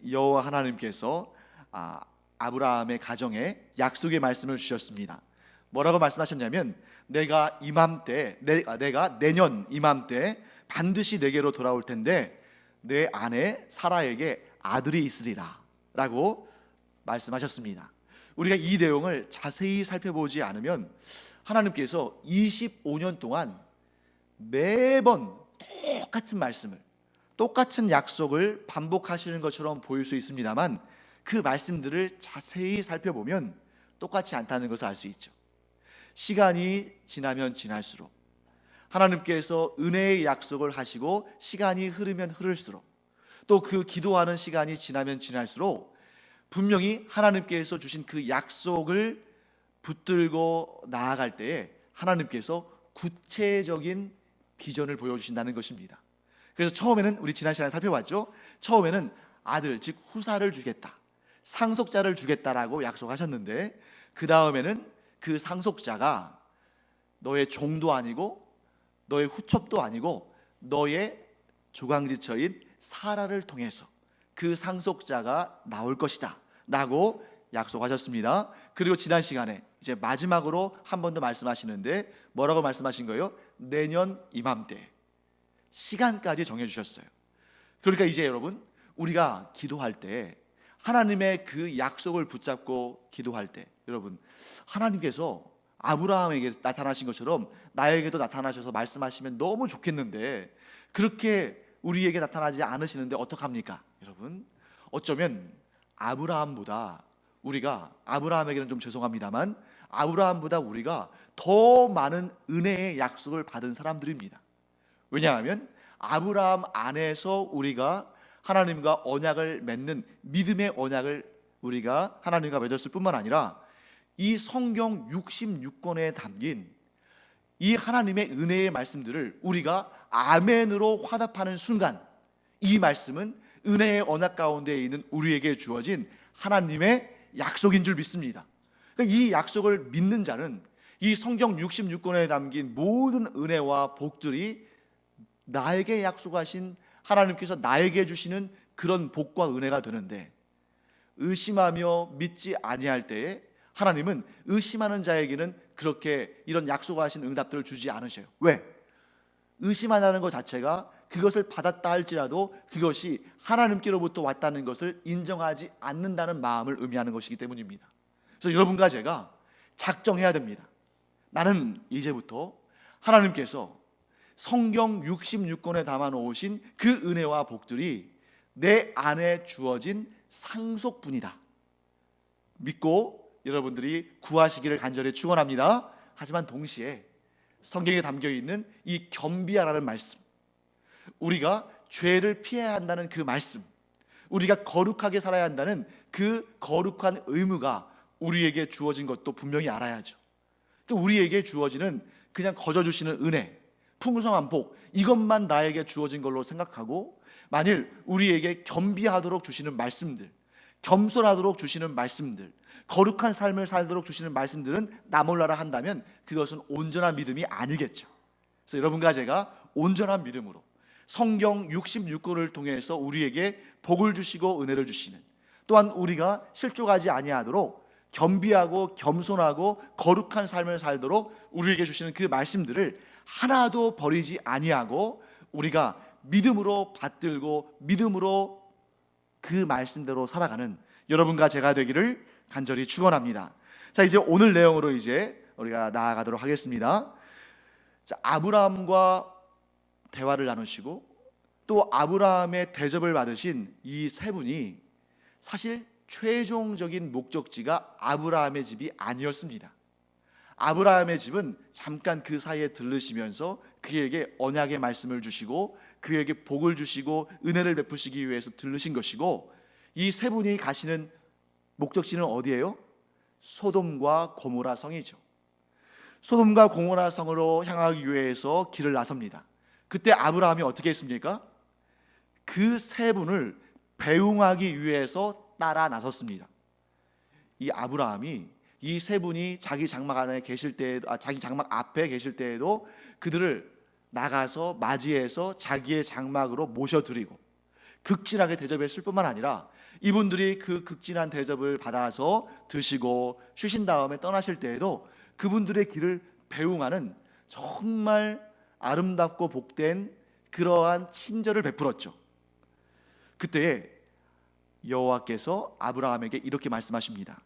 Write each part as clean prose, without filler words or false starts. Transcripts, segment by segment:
여호와 하나님께서 아브라함의 가정에 약속의 말씀을 주셨습니다. 뭐라고 말씀하셨냐면 내가 내년 이맘때 반드시 내게로 돌아올 텐데 내 아내 사라에게 아들이 있으리라 라고 말씀하셨습니다. 우리가 이 내용을 자세히 살펴보지 않으면 하나님께서 25년 동안 매번 똑같은 말씀을, 똑같은 약속을 반복하시는 것처럼 보일 수 있습니다만 그 말씀들을 자세히 살펴보면 똑같지 않다는 것을 알 수 있죠. 시간이 지나면 지날수록 하나님께서 은혜의 약속을 하시고 시간이 흐르면 흐를수록 또 그 기도하는 시간이 지나면 지날수록 분명히 하나님께서 주신 그 약속을 붙들고 나아갈 때에 하나님께서 구체적인 비전을 보여주신다는 것입니다. 그래서 처음에는 우리 지난 시간에 살펴봤죠. 처음에는 아들 즉 후사를 주겠다, 상속자를 주겠다라고 약속하셨는데 그 다음에는 그 상속자가 너의 종도 아니고 너의 후첩도 아니고 너의 조강지처인 사라를 통해서 그 상속자가 나올 것이다 라고 약속하셨습니다. 그리고 지난 시간에 이제 마지막으로 한 번 더 말씀하시는데 뭐라고 말씀하신 거예요? 내년 이맘때 시간까지 정해주셨어요. 그러니까 이제 여러분 우리가 기도할 때 하나님의 그 약속을 붙잡고 기도할 때 여러분 하나님께서 아브라함에게 나타나신 것처럼 나에게도 나타나셔서 말씀하시면 너무 좋겠는데 그렇게 우리에게 나타나지 않으시는데 어떡합니까? 여러분 어쩌면 아브라함에게는 좀 죄송합니다만 아브라함보다 우리가 더 많은 은혜의 약속을 받은 사람들입니다. 왜냐하면 아브라함 안에서 우리가 하나님과 언약을 맺는 믿음의 언약을 우리가 하나님과 맺었을 뿐만 아니라 이 성경 66권에 담긴 이 하나님의 은혜의 말씀들을 우리가 아멘으로 화답하는 순간 이 말씀은 은혜의 언약 가운데 있는 우리에게 주어진 하나님의 약속인 줄 믿습니다. 그러니까 이 약속을 믿는 자는 이 성경 66권에 담긴 모든 은혜와 복들이 나에게 약속하신 하나님께서 나에게 주시는 그런 복과 은혜가 되는데 의심하며 믿지 아니할 때에 하나님은 의심하는 자에게는 그렇게 이런 약속하신 응답들을 주지 않으셔요. 왜? 의심한다는 것 자체가 그것을 받았다 할지라도 그것이 하나님께로부터 왔다는 것을 인정하지 않는다는 마음을 의미하는 것이기 때문입니다. 그래서 여러분과 제가 작정해야 됩니다. 나는 이제부터 하나님께서 성경 66권에 담아 놓으신 그 은혜와 복들이 내 안에 주어진 상속분이다 믿고 여러분들이 구하시기를 간절히 축원합니다. 하지만 동시에 성경에 담겨 있는 이 겸비하라는 말씀, 우리가 죄를 피해야 한다는 그 말씀, 우리가 거룩하게 살아야 한다는 그 거룩한 의무가 우리에게 주어진 것도 분명히 알아야죠. 우리에게 주어지는 그냥 거저 주시는 은혜, 풍성한 복, 이것만 나에게 주어진 걸로 생각하고 만일 우리에게 겸비하도록 주시는 말씀들, 겸손하도록 주시는 말씀들, 거룩한 삶을 살도록 주시는 말씀들은 나 몰라라 한다면 그것은 온전한 믿음이 아니겠죠. 그래서 여러분과 제가 온전한 믿음으로 성경 66권을 통해서 우리에게 복을 주시고 은혜를 주시는, 또한 우리가 실족하지 아니하도록 겸비하고 겸손하고 거룩한 삶을 살도록 우리에게 주시는 그 말씀들을 하나도 버리지 아니하고 우리가 믿음으로 받들고 믿음으로 그 말씀대로 살아가는 여러분과 제가 되기를 간절히 축원합니다. 자, 이제 오늘 내용으로 이제 우리가 나아가도록 하겠습니다. 자, 아브라함과 대화를 나누시고 또 아브라함의 대접을 받으신 이 세 분이 사실 최종적인 목적지가 아브라함의 집이 아니었습니다. 아브라함의 집은 잠깐 그 사이에 들르시면서 그에게 언약의 말씀을 주시고 그에게 복을 주시고 은혜를 베푸시기 위해서 들르신 것이고 이 세 분이 가시는 목적지는 어디예요? 소돔과 고모라 성이죠. 소돔과 고모라 성으로 향하기 위해서 길을 나섭니다. 그때 아브라함이 어떻게 했습니까? 그 세 분을 배웅하기 위해서 따라 나섰습니다. 이 아브라함이 이 세 분이 자기 장막 안에 계실 때, 자기 장막 앞에 계실 때에도 그들을 나가서 맞이해서 자기의 장막으로 모셔드리고 극진하게 대접했을 뿐만 아니라 이분들이 그 극진한 대접을 받아서 드시고 쉬신 다음에 떠나실 때에도 그분들의 길을 배웅하는 정말 아름답고 복된 그러한 친절을 베풀었죠. 그때 여호와께서 아브라함에게 이렇게 말씀하십니다.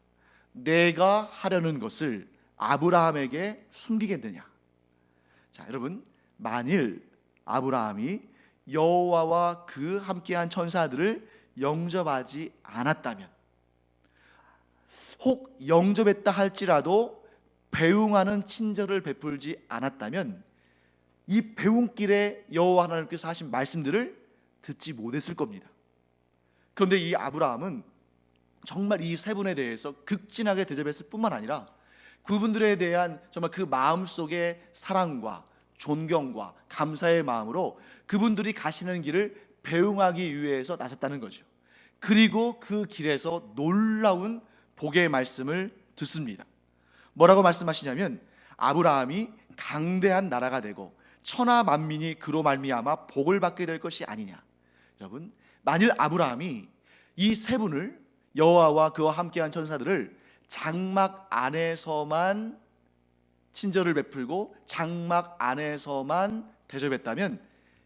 내가 하려는 것을 아브라함에게 숨기겠느냐? 자, 여러분, 만일 아브라함이 여호와와 그 함께한 천사들을 영접하지 않았다면, 혹 영접했다 할지라도 배웅하는 친절을 베풀지 않았다면, 이 배웅길에 여호와 하나님께서 하신 말씀들을 듣지 못했을 겁니다. 그런데 이 아브라함은 정말 이 세 분에 대해서 극진하게 대접했을 뿐만 아니라 그분들에 대한 정말 그 마음속의 사랑과 존경과 감사의 마음으로 그분들이 가시는 길을 배웅하기 위해서 나섰다는 거죠. 그리고 그 길에서 놀라운 복의 말씀을 듣습니다. 뭐라고 말씀하시냐면 아브라함이 강대한 나라가 되고 천하 만민이 그로 말미암아 복을 받게 될 것이 아니냐. 여러분, 만일 아브라함이 이 세 분을, 여호와와 그와 함께한 천사들을 장막 안에서만 친절을 베풀고 장막 안에서만 대접했다면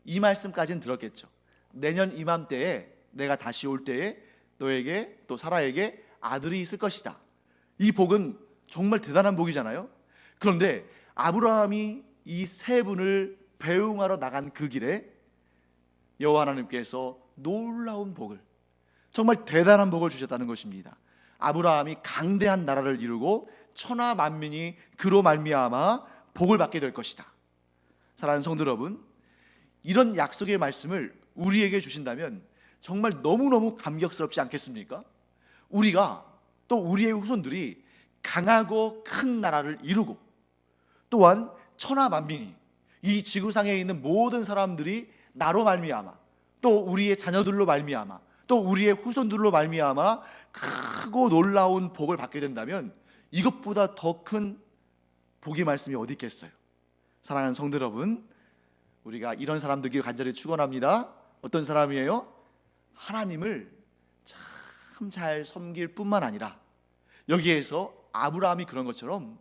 이 말씀까지는 들었겠죠. 내년 이맘때에 내가 다시 올 때에 너에게 또 사라에게 아들이 있을 것이다. 이 복은 정말 대단한 복이잖아요. 그런데 아브라함이 이 세 분을 배웅하러 나간 그 길에 여호와 하나님께서 놀라운 복을, 정말 대단한 복을 주셨다는 것입니다. 아브라함이 강대한 나라를 이루고 천하 만민이 그로 말미암아 복을 받게 될 것이다. 사랑하는 성도 여러분, 이런 약속의 말씀을 우리에게 주신다면 정말 너무너무 감격스럽지 않겠습니까? 우리가 또 우리의 후손들이 강하고 큰 나라를 이루고 또한 천하 만민이, 이 지구상에 있는 모든 사람들이 나로 말미암아, 또 우리의 자녀들로 말미암아, 또 우리의 후손들로 말미암아 크고 놀라운 복을 받게 된다면 이것보다 더 큰 복의 말씀이 어디 있겠어요? 사랑하는 성도 여러분, 우리가 이런 사람들에게 간절히 축원합니다. 어떤 사람이에요? 하나님을 참 잘 섬길 뿐만 아니라 여기에서 아브라함이 그런 것처럼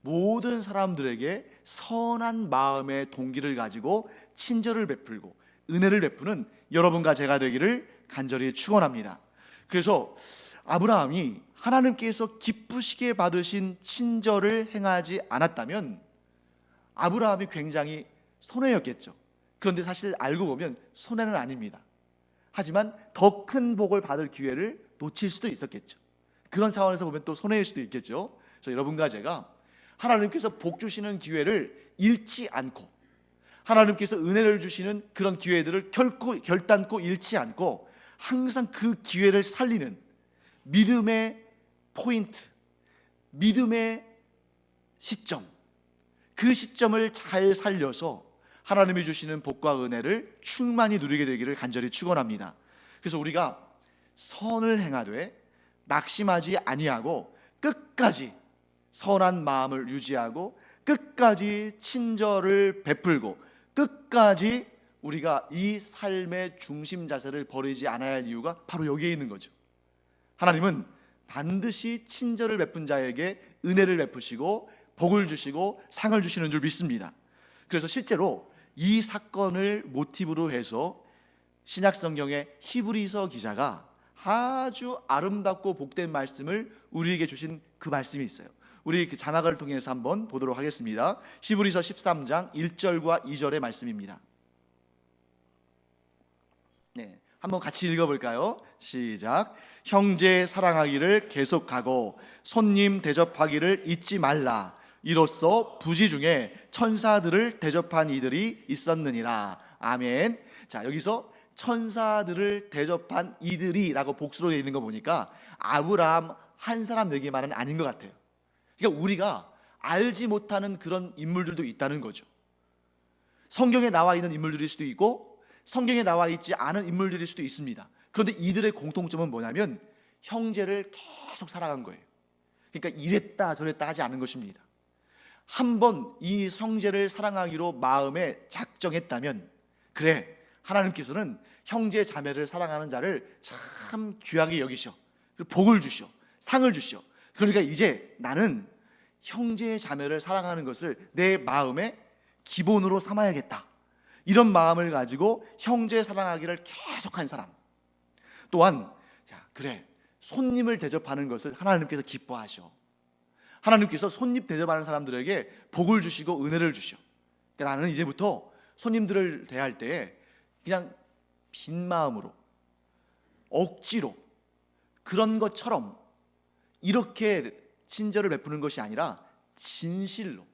모든 사람들에게 선한 마음의 동기를 가지고 친절을 베풀고 은혜를 베푸는 여러분과 제가 되기를 간절히 축원합니다. 그래서 아브라함이 하나님께서 기쁘시게 받으신 친절을 행하지 않았다면 아브라함이 굉장히 손해였겠죠. 그런데 사실 알고 보면 손해는 아닙니다. 하지만 더 큰 복을 받을 기회를 놓칠 수도 있었겠죠. 그런 상황에서 보면 또 손해일 수도 있겠죠. 그래서 여러분과 제가 하나님께서 복 주시는 기회를 잃지 않고, 하나님께서 은혜를 주시는 그런 기회들을 결단코 잃지 않고 항상 그 기회를 살리는 믿음의 포인트, 믿음의 시점, 그 시점을 잘 살려서 하나님이 주시는 복과 은혜를 충만히 누리게 되기를 간절히 축원합니다. 그래서 우리가 선을 행하되 낙심하지 아니하고 끝까지 선한 마음을 유지하고 끝까지 친절을 베풀고 끝까지 우리가 이 삶의 중심 자세를 버리지 않아야 할 이유가 바로 여기에 있는 거죠. 하나님은 반드시 친절을 베푼 자에게 은혜를 베푸시고 복을 주시고 상을 주시는 줄 믿습니다. 그래서 실제로 이 사건을 모티브로 해서 신약성경의 히브리서 기자가 아주 아름답고 복된 말씀을 우리에게 주신 그 말씀이 있어요. 우리 그 자막을 통해서 한번 보도록 하겠습니다. 히브리서 13장 1절과 2절의 말씀입니다. 네, 한번 같이 읽어볼까요? 시작. 형제 사랑하기를 계속하고 손님 대접하기를 잊지 말라. 이로써 부지 중에 천사들을 대접한 이들이 있었느니라. 아멘. 자, 여기서 천사들을 대접한 이들이라고 복수로 되어 있는 거 보니까 아브라함 한 사람 얘기만은 아닌 것 같아요. 그러니까 우리가 알지 못하는 그런 인물들도 있다는 거죠. 성경에 나와 있는 인물들일 수도 있고 성경에 나와 있지 않은 인물들일 수도 있습니다. 그런데 이들의 공통점은 뭐냐면 형제를 계속 살아간 거예요. 그러니까 이랬다 저랬다 하지 않은 것입니다. 한번 이 형제를 사랑하기로 마음에 작정했다면, 그래, 하나님께서는 형제 자매를 사랑하는 자를 참 귀하게 여기셔. 그리고 복을 주시오. 상을 주시오. 그러니까 이제 나는 형제 자매를 사랑하는 것을 내 마음의 기본으로 삼아야겠다. 이런 마음을 가지고 형제 사랑하기를 계속한 사람. 또한 그래, 손님을 대접하는 것을 하나님께서 기뻐하셔. 하나님께서 손님 대접하는 사람들에게 복을 주시고 은혜를 주셔. 그러니까 나는 이제부터 손님들을 대할 때 그냥 빈 마음으로, 억지로, 그런 것처럼 이렇게 친절을 베푸는 것이 아니라 진실로,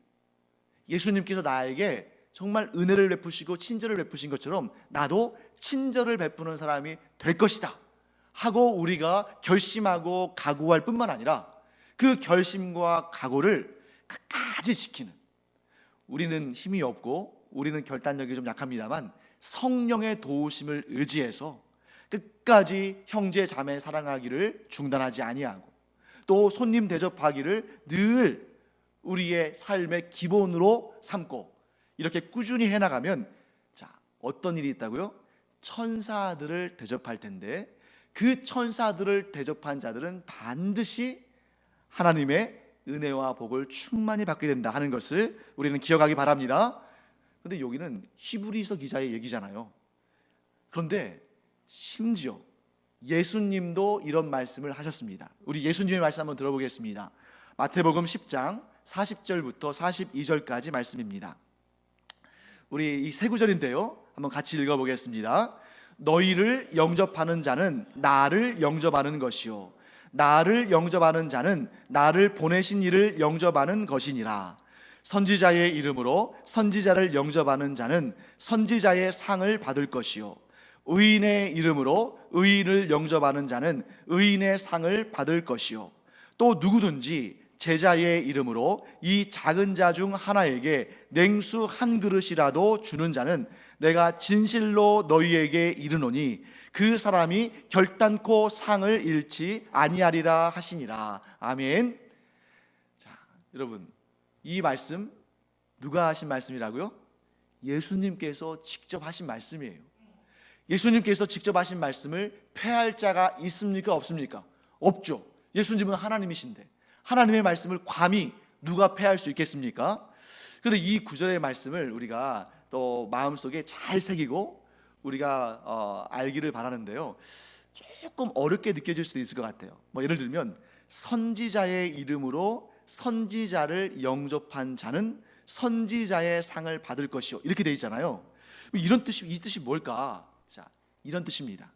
예수님께서 나에게 정말 은혜를 베푸시고 친절을 베푸신 것처럼 나도 친절을 베푸는 사람이 될 것이다 하고 우리가 결심하고 각오할 뿐만 아니라 그 결심과 각오를 끝까지 지키는, 우리는 힘이 없고 우리는 결단력이 좀 약합니다만 성령의 도우심을 의지해서 끝까지 형제 자매 사랑하기를 중단하지 아니하고 또 손님 대접하기를 늘 우리의 삶의 기본으로 삼고 이렇게 꾸준히 해나가면 어떤 일이 있다고요? 천사들을 대접할 텐데 그 천사들을 대접한 자들은 반드시 하나님의 은혜와 복을 충만히 받게 된다 하는 것을 우리는 기억하기 바랍니다. 그런데 여기는 히브리서 기자의 얘기잖아요. 그런데 심지어 예수님도 이런 말씀을 하셨습니다. 우리 예수님의 말씀 한번 들어보겠습니다. 마태복음 10장 40절부터 42절까지 말씀입니다. 우리 이 세 구절인데요, 한번 같이 읽어보겠습니다. 너희를 영접하는 자는 나를 영접하는 것이요 나를 영접하는 자는 나를 보내신 이를 영접하는 것이니라. 선지자의 이름으로 선지자를 영접하는 자는 선지자의 상을 받을 것이요 의인의 이름으로 의인을 영접하는 자는 의인의 상을 받을 것이요 또 누구든지 제자의 이름으로 이 작은 자 중 하나에게 냉수 한 그릇이라도 주는 자는 내가 진실로 너희에게 이르노니 그 사람이 결단코 상을 잃지 아니하리라 하시니라. 아멘. 자, 여러분, 이 말씀 누가 하신 말씀이라고요? 예수님께서 직접 하신 말씀이에요. 예수님께서 직접 하신 말씀을 폐할 자가 있습니까? 없습니까? 없죠. 예수님은 하나님이신데 하나님의 말씀을 감히 누가 폐할 수 있겠습니까? 그런데 이 구절의 말씀을 우리가 또 마음속에 잘 새기고 우리가 알기를 바라는데요, 조금 어렵게 느껴질 수도 있을 것 같아요. 예를 들면 선지자의 이름으로 선지자를 영접한 자는 선지자의 상을 받을 것이요 이렇게 돼 있잖아요. 이런 뜻이, 이 뜻이 뭘까? 자, 이런 뜻입니다.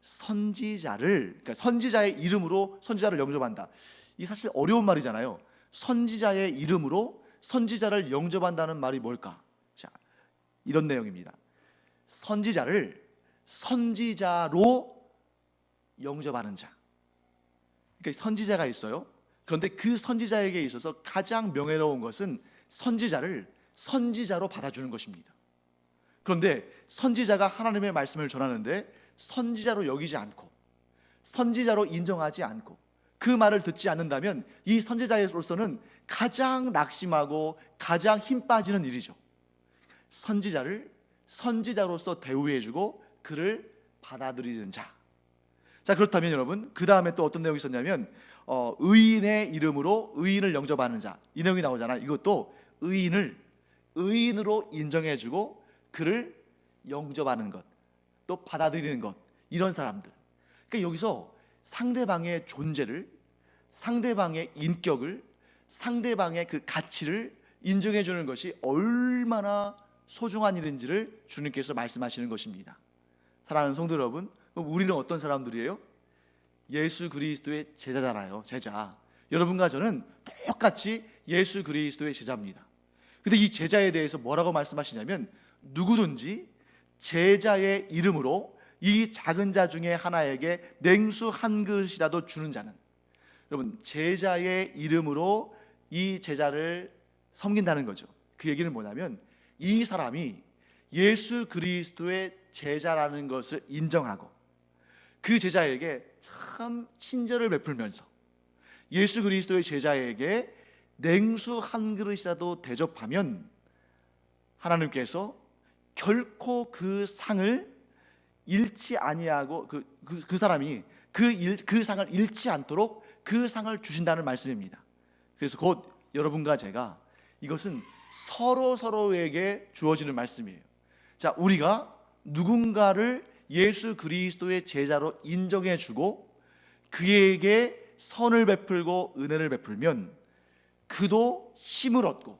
선지자를, 그러니까 선지자의 이름으로 선지자를 영접한다. 이 사실 어려운 말이잖아요. 선지자의 이름으로 선지자를 영접한다는 말이 뭘까? 자, 이런 내용입니다. 선지자를 선지자로 영접하는 자. 그러니까 선지자가 있어요. 그런데 그 선지자에게 있어서 가장 명예로운 것은 선지자를 선지자로 받아주는 것입니다. 그런데 선지자가 하나님의 말씀을 전하는데 선지자로 여기지 않고 선지자로 인정하지 않고 그 말을 듣지 않는다면 이 선지자로서는 가장 낙심하고 가장 힘 빠지는 일이죠. 선지자를 선지자로서 대우해주고 그를 받아들이는 자. 자, 그렇다면 여러분, 그 다음에 또 어떤 내용이 있었냐면 의인의 이름으로 의인을 영접하는 자, 이 내용이 나오잖아요. 이것도 의인을 의인으로 인정해주고 그를 영접하는 것, 또 받아들이는 것, 이런 사람들. 그러니까 여기서 상대방의 존재를, 상대방의 인격을, 상대방의 그 가치를 인정해주는 것이 얼마나 소중한 일인지를 주님께서 말씀하시는 것입니다. 사랑하는 성도 여러분, 우리는 어떤 사람들이에요? 예수 그리스도의 제자잖아요. 제자. 여러분과 저는 똑같이 예수 그리스도의 제자입니다. 근데 이 제자에 대해서 뭐라고 말씀하시냐면 누구든지 제자의 이름으로 이 작은 자 중에 하나에게 냉수 한 그릇이라도 주는 자는, 여러분, 제자의 이름으로 이 제자를 섬긴다는 거죠. 그 얘기는 뭐냐면 이 사람이 예수 그리스도의 제자라는 것을 인정하고 그 제자에게 참 친절을 베풀면서 예수 그리스도의 제자에게 냉수 한 그릇이라도 대접하면 하나님께서 결코 그 상을 잃지 아니하고 그 사람이 그 상을 잃지 않도록 그 상을 주신다는 말씀입니다. 그래서 곧 여러분과 제가 이것은 서로에게 주어지는 말씀이에요. 자, 우리가 누군가를 예수 그리스도의 제자로 인정해 주고 그에게 선을 베풀고 은혜를 베풀면 그도 힘을 얻고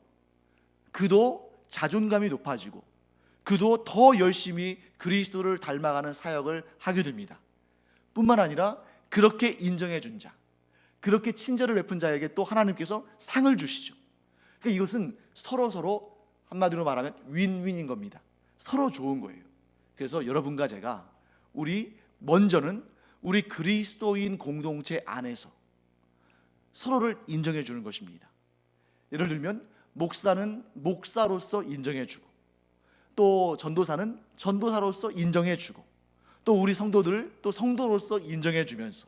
그도 자존감이 높아지고 그도 더 열심히 그리스도를 닮아가는 사역을 하게 됩니다. 뿐만 아니라 그렇게 인정해 준 자, 그렇게 친절을 베푼 자에게 또 하나님께서 상을 주시죠. 그러니까 이것은 서로 한마디로 말하면 윈윈인 겁니다. 서로 좋은 거예요. 그래서 여러분과 제가 먼저는 우리 그리스도인 공동체 안에서 서로를 인정해 주는 것입니다. 예를 들면 목사는 목사로서 인정해 주고 또 전도사는 전도사로서 인정해 주고 또 우리 성도들 또 성도로서 인정해 주면서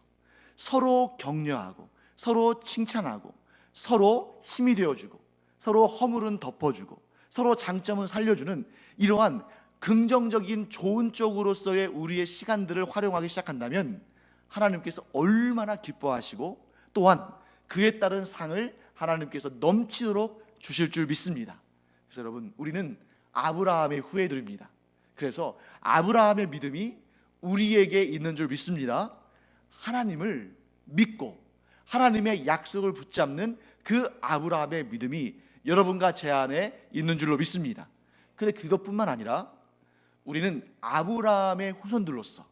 서로 격려하고 서로 칭찬하고 서로 힘이 되어주고 서로 허물은 덮어주고 서로 장점은 살려주는 이러한 긍정적인 좋은 쪽으로서의 우리의 시간들을 활용하기 시작한다면 하나님께서 얼마나 기뻐하시고 또한 그에 따른 상을 하나님께서 넘치도록 주실 줄 믿습니다. 그래서 여러분, 우리는 아브라함의 후예들입니다. 그래서 아브라함의 믿음이 우리에게 있는 줄 믿습니다. 하나님을 믿고 하나님의 약속을 붙잡는 그 아브라함의 믿음이 여러분과 제 안에 있는 줄로 믿습니다. 그런데 그것뿐만 아니라 우리는 아브라함의 후손들로서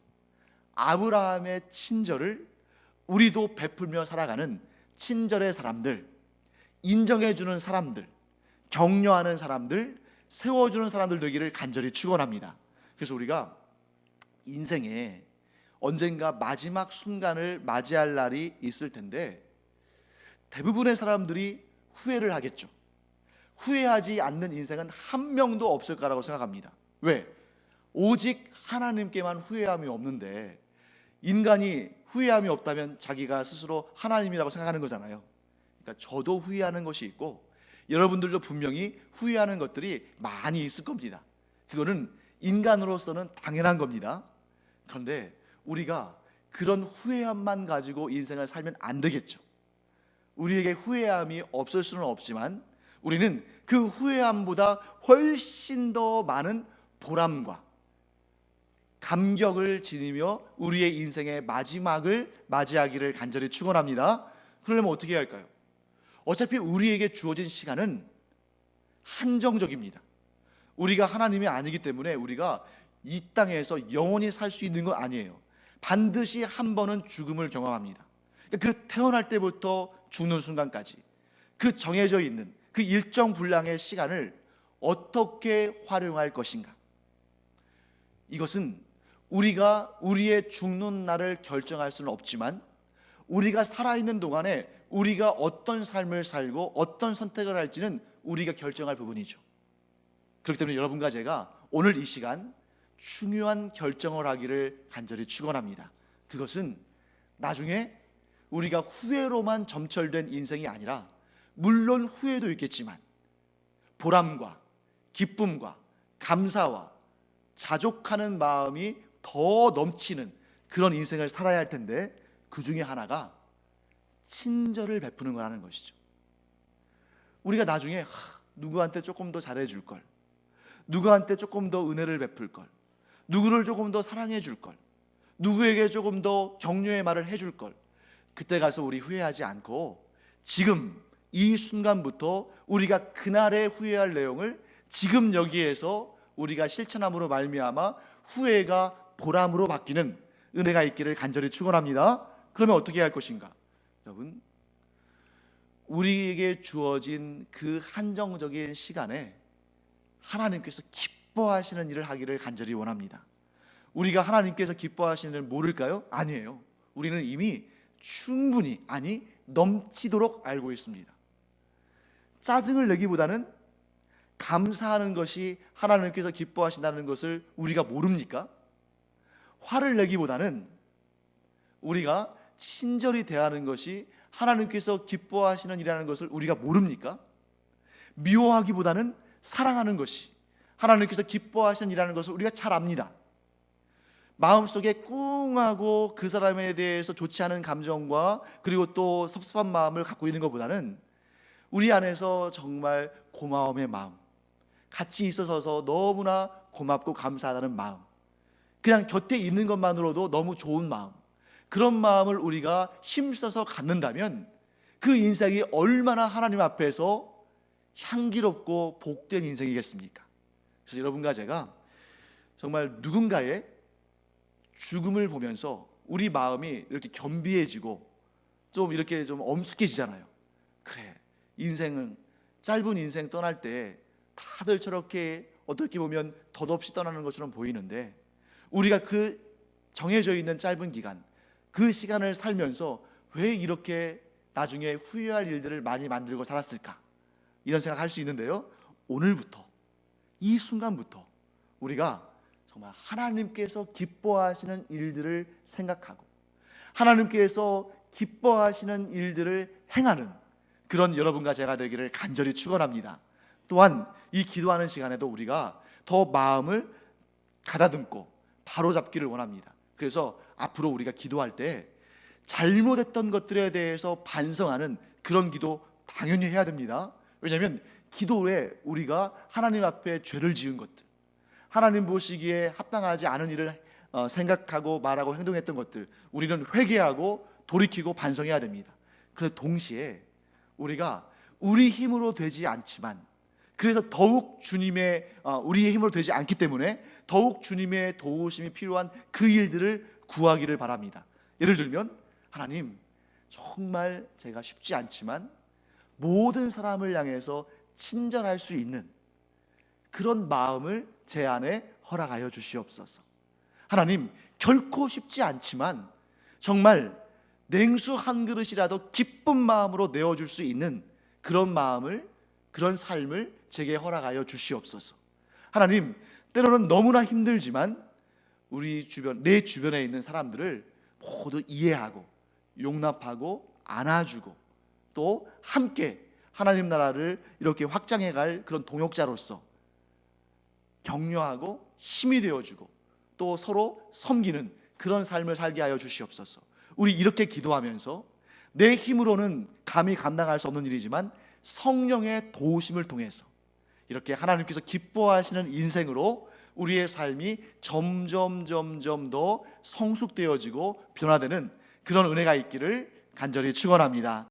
아브라함의 친절을 우리도 베풀며 살아가는 친절의 사람들, 인정해주는 사람들, 격려하는 사람들, 세워주는 사람들 되기를 간절히 축원합니다. 그래서 우리가 인생에 언젠가 마지막 순간을 맞이할 날이 있을 텐데 대부분의 사람들이 후회를 하겠죠. 후회하지 않는 인생은 한 명도 없을 거라고 생각합니다. 왜? 오직 하나님께만 후회함이 없는데 인간이 후회함이 없다면 자기가 스스로 하나님이라고 생각하는 거잖아요. 그러니까 저도 후회하는 것이 있고 여러분들도 분명히 후회하는 것들이 많이 있을 겁니다. 그거는 인간으로서는 당연한 겁니다. 그런데 우리가 그런 후회함만 가지고 인생을 살면 안 되겠죠. 우리에게 후회함이 없을 수는 없지만 우리는 그 후회함보다 훨씬 더 많은 보람과 감격을 지니며 우리의 인생의 마지막을 맞이하기를 간절히 축원합니다. 그러려면 어떻게 해야 할까요? 어차피 우리에게 주어진 시간은 한정적입니다. 우리가 하나님이 아니기 때문에 우리가 이 땅에서 영원히 살 수 있는 건 아니에요. 반드시 한 번은 죽음을 경험합니다. 그 태어날 때부터 죽는 순간까지 그 정해져 있는 그 일정 분량의 시간을 어떻게 활용할 것인가? 이것은 우리가 우리의 죽는 날을 결정할 수는 없지만 우리가 살아있는 동안에 우리가 어떤 삶을 살고 어떤 선택을 할지는 우리가 결정할 부분이죠. 그렇기 때문에 여러분과 제가 오늘 이 시간 중요한 결정을 하기를 간절히 축원합니다. 그것은 나중에 우리가 후회로만 점철된 인생이 아니라 물론 후회도 있겠지만 보람과 기쁨과 감사와 자족하는 마음이 더 넘치는 그런 인생을 살아야 할 텐데 그 중에 하나가 친절을 베푸는 거라는 것이죠. 우리가 나중에 누구한테 조금 더 잘해줄 걸, 누구한테 조금 더 은혜를 베풀 걸, 누구를 조금 더 사랑해 줄 걸, 누구에게 조금 더 격려의 말을 해줄 걸, 그때 가서 우리 후회하지 않고 지금 이 순간부터 우리가 그날에 후회할 내용을 지금 여기에서 우리가 실천함으로 말미암아 후회가 보람으로 바뀌는 은혜가 있기를 간절히 축원합니다. 그러면 어떻게 할 것인가? 여러분, 우리에게 주어진 그 한정적인 시간에 하나님께서 기뻐하시는 일을 하기를 간절히 원합니다. 우리가 하나님께서 기뻐하시는 일을 모를까요? 아니에요. 우리는 이미 충분히, 아니 넘치도록 알고 있습니다. 짜증을 내기보다는 감사하는 것이 하나님께서 기뻐하신다는 것을 우리가 모릅니까? 화를 내기보다는 우리가 친절히 대하는 것이 하나님께서 기뻐하시는 일이라는 것을 우리가 모릅니까? 미워하기보다는 사랑하는 것이 하나님께서 기뻐하시는 일이라는 것을 우리가 잘 압니다. 마음속에 꿍하고 그 사람에 대해서 좋지 않은 감정과 그리고 또 섭섭한 마음을 갖고 있는 것보다는 우리 안에서 정말 고마움의 마음, 같이 있어서 너무나 고맙고 감사하다는 마음, 그냥 곁에 있는 것만으로도 너무 좋은 마음, 그런 마음을 우리가 힘써서 갖는다면 그 인생이 얼마나 하나님 앞에서 향기롭고 복된 인생이겠습니까? 그래서 여러분과 제가 정말 누군가의 죽음을 보면서 우리 마음이 이렇게 겸비해지고 좀 이렇게 좀 엄숙해지잖아요. 그래, 인생은 짧은 인생 떠날 때 다들 저렇게 어떻게 보면 덧없이 떠나는 것처럼 보이는데 우리가 그 정해져 있는 짧은 기간, 그 시간을 살면서 왜 이렇게 나중에 후회할 일들을 많이 만들고 살았을까? 이런 생각할 수 있는데요, 오늘부터, 이 순간부터 우리가 정말 하나님께서 기뻐하시는 일들을 생각하고 하나님께서 기뻐하시는 일들을 행하는 그런 여러분과 제가 되기를 간절히 축원합니다. 또한 이 기도하는 시간에도 우리가 더 마음을 가다듬고 바로잡기를 원합니다. 그래서 앞으로 우리가 기도할 때 잘못했던 것들에 대해서 반성하는 그런 기도 당연히 해야 됩니다. 왜냐하면 기도에 우리가 하나님 앞에 죄를 지은 것들, 하나님 보시기에 합당하지 않은 일을 생각하고 말하고 행동했던 것들, 우리는 회개하고 돌이키고 반성해야 됩니다. 그런데 동시에 우리가 우리 힘으로 되지 않지만, 그래서 더욱 주님의 우리의 힘으로 되지 않기 때문에 더욱 주님의 도우심이 필요한 그 일들을 구하기를 바랍니다. 예를 들면, 하나님, 정말 제가 쉽지 않지만 모든 사람을 향해서 친절할 수 있는 그런 마음을 제 안에 허락하여 주시옵소서. 하나님, 결코 쉽지 않지만 정말 냉수 한 그릇이라도 기쁜 마음으로 내어줄 수 있는 그런 마음을, 그런 삶을 제게 허락하여 주시옵소서. 하나님, 때로는 너무나 힘들지만 우리 주변, 내 주변에 있는 사람들을 모두 이해하고 용납하고 안아주고 또 함께 하나님 나라를 이렇게 확장해 갈 그런 동역자로서 격려하고 힘이 되어주고 또 서로 섬기는 그런 삶을 살게 하여 주시옵소서. 우리 이렇게 기도하면서 내 힘으로는 감히 감당할 수 없는 일이지만 성령의 도우심을 통해서 이렇게 하나님께서 기뻐하시는 인생으로 우리의 삶이 점점 더 성숙되어지고 변화되는 그런 은혜가 있기를 간절히 축원합니다.